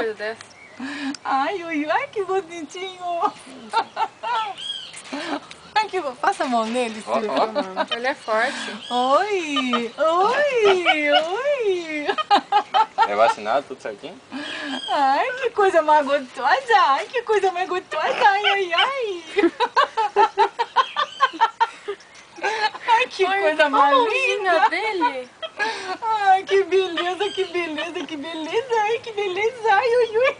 coisa dessa. Ai, ui, ai, que bonitinho. Ai, que... Passa a mão nele, Silvio. Ele é forte. Oi, oi, oi. É vacinado, tudo certinho? Ai, que coisa mais gostosa. Ai, que coisa mais gostosa. Ai, ai, ai. Ai, que coisa mais linda. Dele. Ai, que beleza, que beleza, que beleza. Ai, que beleza. Ai, ui, ui.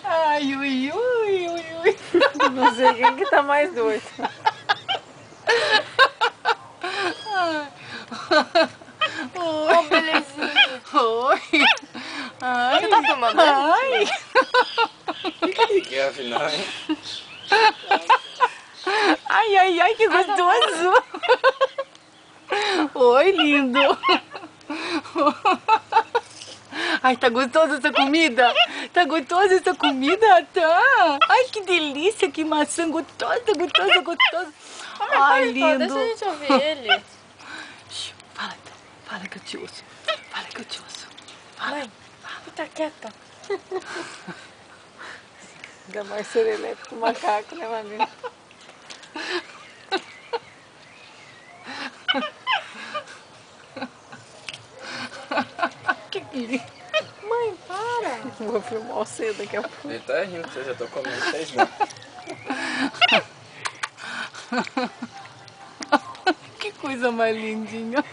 Ai, ui, ui, ui, ui. Não sei quem que tá mais doido. Oi. Oh, belezinha. Oi. Ai. Você tá filmando ele? Ai. Que é afinal, hein? Ai, ai, ai, que gostoso. Oi, lindo. Ai, tá gostosa essa comida? Tá gostosa essa comida? Tá. Ai, que delícia, que maçã gostosa, gostosa, gostosa. Ai, lindo. Deixa a gente ouvir ele. Fala, então. Fala que eu te ouço. Fala que eu te ouço. Fala. Mãe, fica quieta. Ainda mais serelepe com macaco, né, Maninha? Que lindo. Mãe, para. Vou filmar você daqui a pouco. Ele tá rindo, você já tô comendo 6 mil. Que coisa mais lindinha.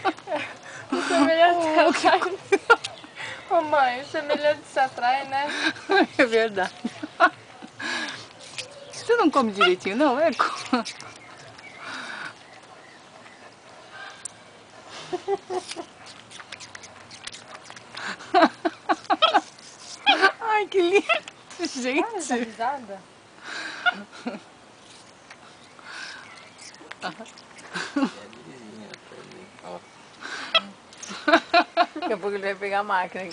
O semelhante se atrai. Ô mãe, o semelhante se atrai, né? É verdade. Você não come direitinho, não, é? Ai, que lindo, Olha essa gente. risada. Daqui a pouco ele vai pegar a máquina.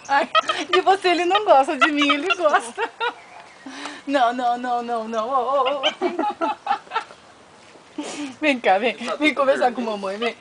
Ai, de você ele não gosta, de mim ele gosta. Não, não, não, não, não. Oh, oh, oh. Vem cá, vem conversar com a mamãe, vem.